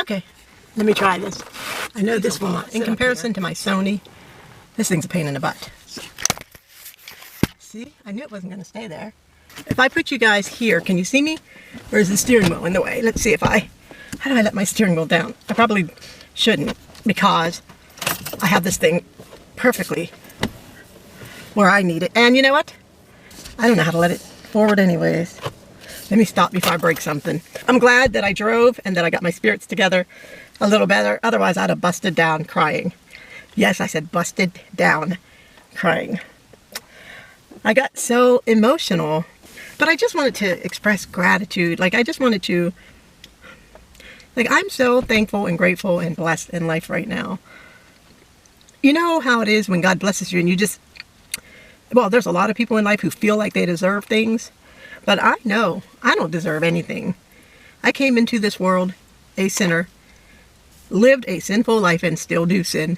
Okay, let me try this. I know this will not, in comparison to my Sony, this thing's a pain in the butt. See, I knew it wasn't going to stay there. If I put you guys here, can you see me? Or is the steering wheel in the way? Let's see if how do I let my steering wheel down? I probably shouldn't, because I have this thing perfectly where I need it. And you know what? I don't know how to let it forward anyways. Let me stop before I break something. I'm glad that I drove and that I got my spirits together a little better. Otherwise, I'd have busted down crying. Yes, I said busted down crying. I got so emotional, but I just wanted to express gratitude. Like, I just wanted to, like, I'm so thankful and grateful and blessed in life right now. You know how it is when God blesses you and you just, well, there's a lot of people in life who feel like they deserve things, but I know I don't deserve anything. I came into this world a sinner, lived a sinful life and still do sin.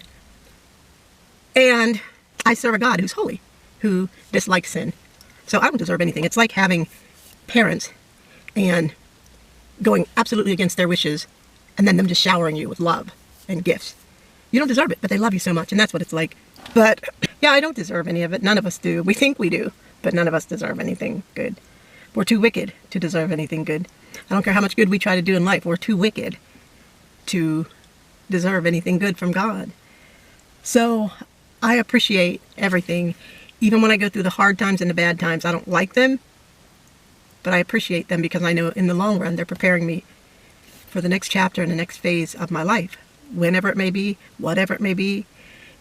And I serve a God who's holy, who dislikes sin. So I don't deserve anything. It's like having parents and going absolutely against their wishes and then them just showering you with love and gifts. You don't deserve it, but they love you so much, and that's what it's like. But yeah, I don't deserve any of it. None of us do. We think we do, but none of us deserve anything good. We're too wicked to deserve anything good. I don't care how much good we try to do in life. We're too wicked to deserve anything good from God. So I appreciate everything. Even when I go through the hard times and the bad times, I don't like them, but I appreciate them because I know in the long run they're preparing me for the next chapter and the next phase of my life. Whenever it may be, whatever it may be.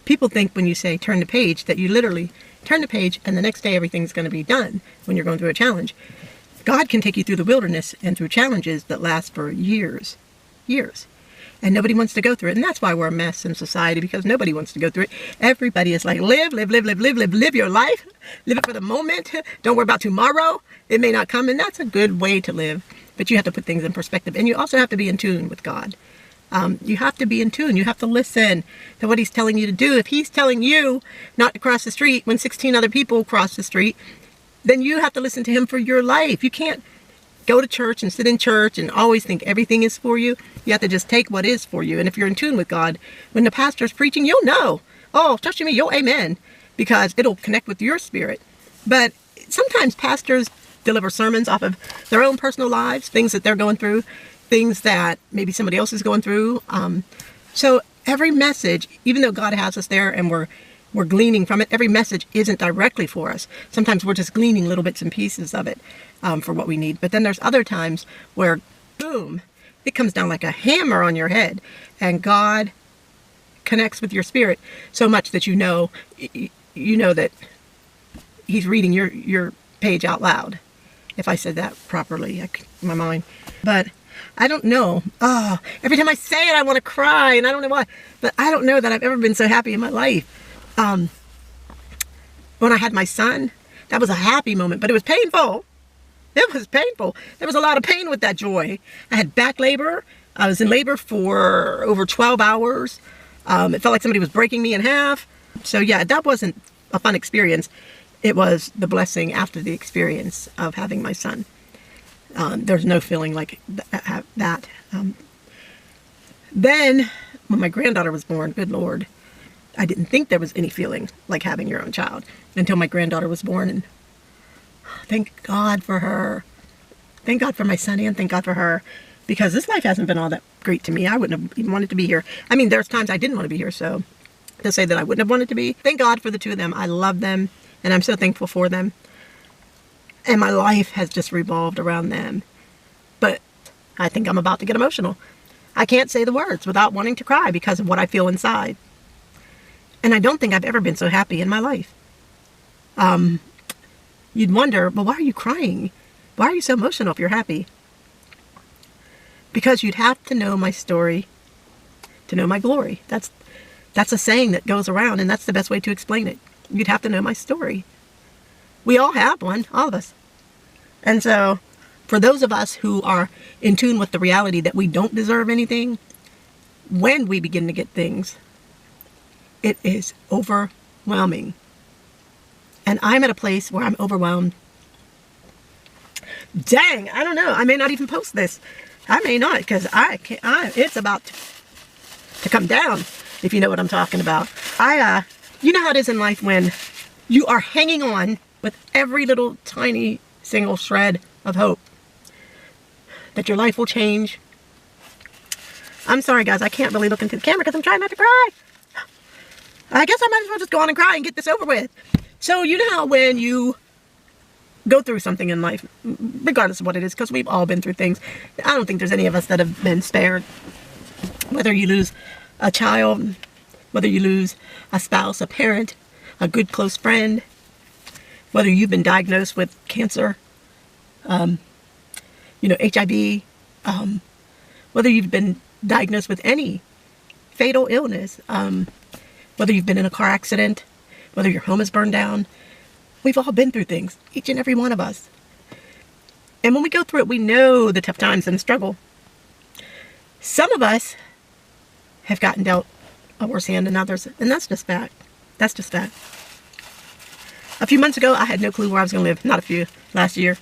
People think when you say turn the page that you literally turn the page and the next day everything's going to be done when you're going through a challenge. God can take you through the wilderness and through challenges that last for years. And nobody wants to go through it. And that's why we're a mess in society, because nobody wants to go through it. Everybody is like, live your life. Live it for the moment. Don't worry about tomorrow. It may not come. And that's a good way to live. But you have to put things in perspective. And you also have to be in tune with God. You have to be in tune. You have to listen to what he's telling you to do. If he's telling you not to cross the street when 16 other people cross the street, then you have to listen to him for your life. You can't go to church and sit in church and always think everything is for you. You have to just take what is for you. And if you're in tune with God, when the pastor's preaching, you'll know. Oh, trust me, you'll amen, because it'll connect with your spirit. But sometimes pastors deliver sermons off of their own personal lives, things that they're going through, things that maybe somebody else is going through. So every message, even though God has us there and we're gleaning from it, every message isn't directly for us. Sometimes we're just gleaning little bits and pieces of it for what we need. But then there's other times where, boom, it comes down like a hammer on your head, and God connects with your spirit so much that you know that he's reading your page out loud. If I said that properly, in my mind. But I don't know. Oh, every time I say it, I want to cry, and I don't know why. But I don't know that I've ever been so happy in my life. When I had my son, that was a happy moment, but it was painful. It was painful. There was a lot of pain with that joy. I had back labor. I was in labor for over 12 hours. It felt like somebody was breaking me in half. So yeah, that wasn't a fun experience. It was the blessing after the experience of having my son. There's no feeling like that. Then, when my granddaughter was born, good Lord, I didn't think there was any feeling like having your own child until my granddaughter was born. And thank God for her. Thank God for my son, and thank God for her. Because this life hasn't been all that great to me. I wouldn't have even wanted to be here. I mean, there's times I didn't want to be here, so to say that I wouldn't have wanted to be. Thank God for the two of them. I love them, and I'm so thankful for them. And my life has just revolved around them. But I think I'm about to get emotional. I can't say the words without wanting to cry because of what I feel inside. And I don't think I've ever been so happy in my life. You'd wonder, well, why are you crying? Why are you so emotional if you're happy? Because you'd have to know my story to know my glory. That's a saying that goes around, and that's the best way to explain it. You'd have to know my story. We all have one, all of us. And so, for those of us who are in tune with the reality that we don't deserve anything, when we begin to get things, it is overwhelming. And I'm at a place where I'm overwhelmed. Dang, I don't know. I may not even post this. I may not, because it's about to come down, if you know what I'm talking about. You know how it is in life when you are hanging on with every little tiny single shred of hope that your life will change. I'm sorry, guys, I can't really look into the camera because I'm trying not to cry. I guess I might as well just go on and cry and get this over with. So you know how when you go through something in life, regardless of what it is, because we've all been through things. I don't think there's any of us that have been spared. Whether you lose a child, whether you lose a spouse, a parent, a good close friend, whether you've been diagnosed with cancer, HIV, whether you've been diagnosed with any fatal illness, whether you've been in a car accident, whether your home is burned down. We've all been through things, each and every one of us. And when we go through it, we know the tough times and the struggle. Some of us have gotten dealt a worse hand than others, and that's just fact. That's just fact. A few months ago, I had no clue where I was going to live. Not a few, last year.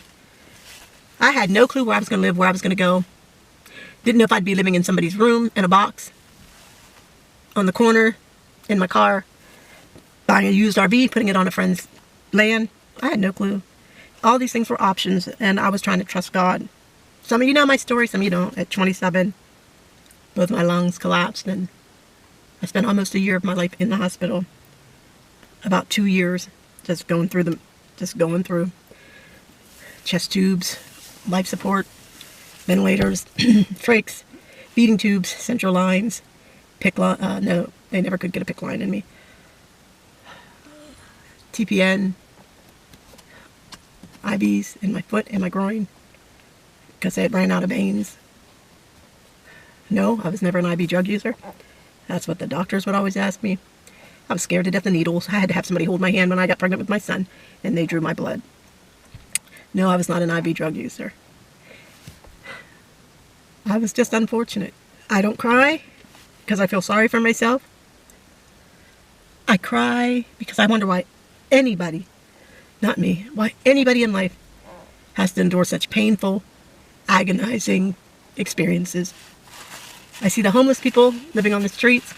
I had no clue where I was going to live, where I was going to go. Didn't know if I'd be living in somebody's room, in a box, on the corner, in my car, buying a used RV, putting it on a friend's land. I had no clue. All these things were options, and I was trying to trust God. Some of you know my story, some of you don't. At 27, both my lungs collapsed, and I spent almost a year of my life in the hospital. About 2 years, just going through. Chest tubes, life support, ventilators, trachs, feeding tubes, central lines, PICC line. No, they never could get a PICC line in me. TPN, IVs in my foot and my groin because they had ran out of veins. No, I was never an IV drug user. That's what the doctors would always ask me. I was scared to death of needles. I had to have somebody hold my hand when I got pregnant with my son, and they drew my blood. No, I was not an IV drug user. I was just unfortunate. I don't cry because I feel sorry for myself. I cry because I wonder why anybody, not me, why anybody in life has to endure such painful, agonizing experiences. I see the homeless people living on the streets.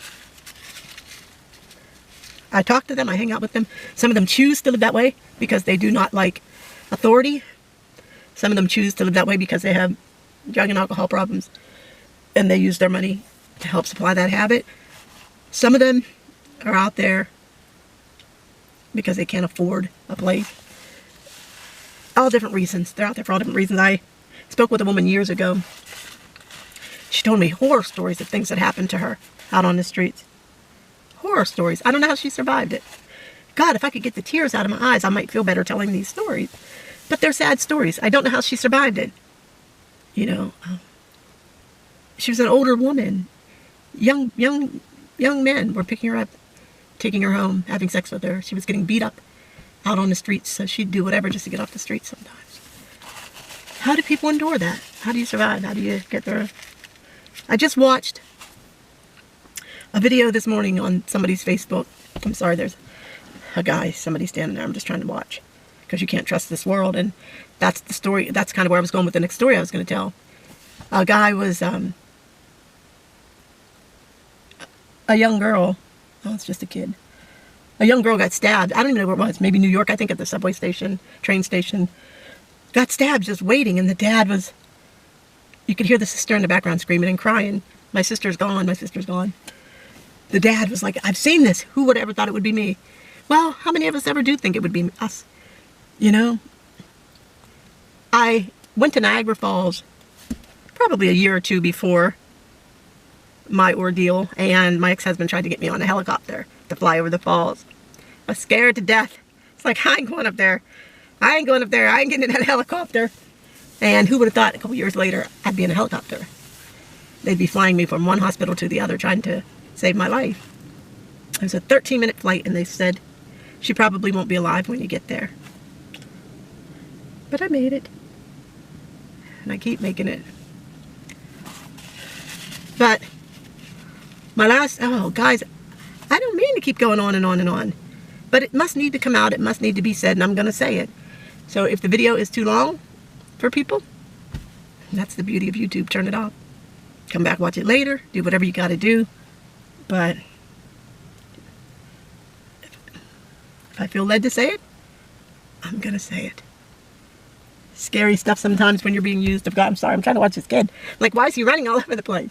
I talk to them, I hang out with them. Some of them choose to live that way because they do not like authority. Some of them choose to live that way because they have drug and alcohol problems and they use their money to help supply that habit. Some of them are out there because they can't afford a place. All different reasons. They're out there for all different reasons. I spoke with a woman years ago. She told me horror stories of things that happened to her out on the streets. Horror stories. I don't know how she survived it. God, if I could get the tears out of my eyes, I might feel better telling these stories. But they're sad stories. I don't know how she survived it. You know, she was an older woman. Young men were picking her up, taking her home, having sex with her. She was getting beat up out on the streets, so she'd do whatever just to get off the streets sometimes. How do people endure that? How do you survive? How do you get through? I just watched a video this morning on somebody's Facebook. I'm sorry, there's a guy, somebody standing there. I'm just trying to watch because you can't trust this world. And that's the story. That's kind of where I was going with the next story I was going to tell. A guy was a young girl. Oh, it's just a kid. A young girl got stabbed. I don't even know where it was. Maybe New York, I think, at the subway station, train station. Got stabbed just waiting. And the dad was, you could hear the sister in the background screaming and crying. My sister's gone. My sister's gone. The dad was like, I've seen this. Who would ever thought it would be me? Well, how many of us ever do think it would be us? You know? I went to Niagara Falls probably a year or two before my ordeal, and my ex-husband tried to get me on a helicopter to fly over the falls. I was scared to death. It's like, I ain't going up there. I ain't going up there. I ain't getting in that helicopter. And who would have thought a couple years later I'd be in a helicopter? They'd be flying me from one hospital to the other trying to save my life. It was a 13-minute flight, and they said, she probably won't be alive when you get there. But I made it. And I keep making it. But my last, oh guys, I don't mean to keep going on and on and on. But it must need to come out. It must need to be said, and I'm going to say it. So if the video is too long for people, That's the beauty of YouTube. Turn it off. Come back, watch it later. Do whatever you got to do. But if I feel led to say it, I'm going to say it. Scary stuff sometimes when you're being used of God. I'm sorry, I'm trying to watch this kid. Like, why is he running all over the place?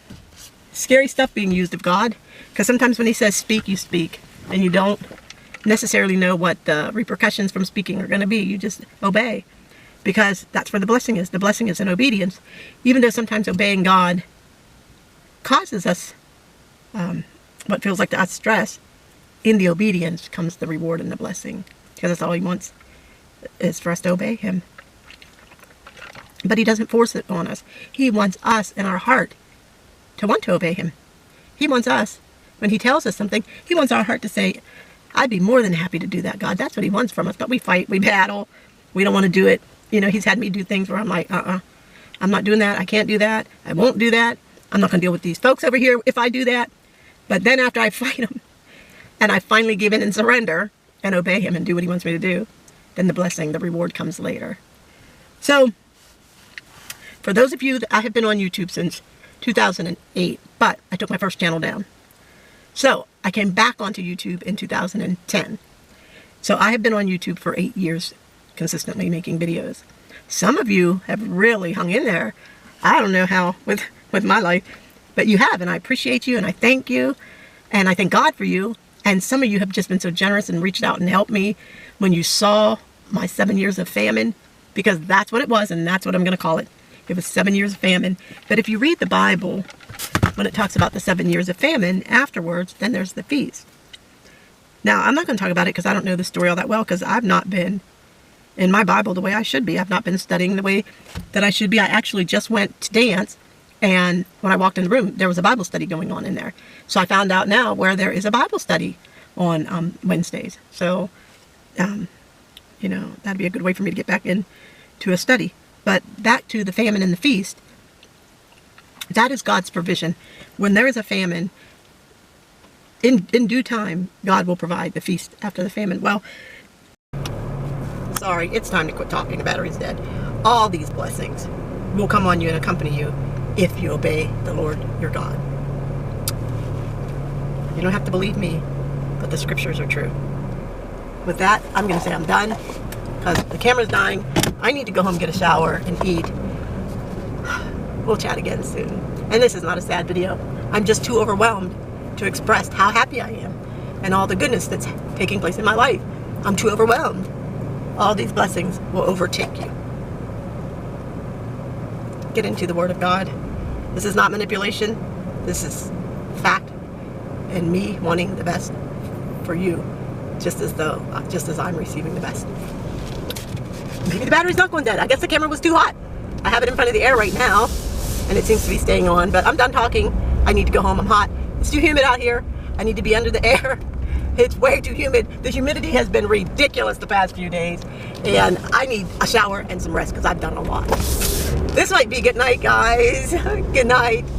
Scary stuff being used of God. Because sometimes when he says speak, you speak. And you don't necessarily know what the repercussions from speaking are going to be. You just obey. Because that's where the blessing is. The blessing is in obedience. Even though sometimes obeying God causes us what feels like to us stress, in the obedience comes the reward and the blessing. Because that's all he wants, is for us to obey him. But he doesn't force it on us. He wants us in our heart to want to obey him. He wants us, when he tells us something, he wants our heart to say, I'd be more than happy to do that, God. That's what he wants from us. But we fight, we battle, we don't want to do it. You know, he's had me do things where I'm like, I'm not doing that. I can't do that. I won't do that. I'm not going to deal with these folks over here if I do that. But then after I fight him, and I finally give in and surrender and obey him and do what he wants me to do, then the blessing, the reward comes later. So, for those of you that I have been on YouTube since 2008, but I took my first channel down. So I came back onto YouTube in 2010. So I have been on YouTube for 8 years, consistently making videos. Some of you have really hung in there. I don't know how with my life, but you have, and I appreciate you, and I thank you, and I thank God for you. And some of you have just been so generous and reached out and helped me when you saw my 7 years of famine, because that's what it was, and that's what I'm going to call it. It was 7 years of famine. But if you read the Bible, when it talks about the 7 years of famine, afterwards, then there's the feast. Now, I'm not going to talk about it because I don't know the story all that well, because I've not been in my Bible the way I should be. I've not been studying the way that I should be. I actually just went to dance, and when I walked in the room, there was a Bible study going on in there. So I found out now where there is a Bible study on Wednesdays. So, you know, that'd be a good way for me to get back into a study. But back to the famine and the feast, that is God's provision. When there is a famine, in due time, God will provide the feast after the famine. Well, sorry, it's time to quit talking. The battery's dead. All these blessings will come on you and accompany you if you obey the Lord your God. You don't have to believe me, but the scriptures are true. With that, I'm going to say I'm done because the camera's dying. I need to go home, get a shower, and eat. We'll chat again soon. And this is not a sad video. I'm just too overwhelmed to express how happy I am and all the goodness that's taking place in my life. I'm too overwhelmed. All these blessings will overtake you. Get into the Word of God. This is not manipulation. This is fact and me wanting the best for you, just as I'm receiving the best. Maybe the battery's not going dead. I guess the camera was too hot. I have it in front of the air right now, and it seems to be staying on, but I'm done talking. I need to go home. I'm hot. It's too humid out here. I need to be under the air. It's way too humid. The humidity has been ridiculous the past few days, and I need a shower and some rest because I've done a lot. This might be good night, guys. Good night.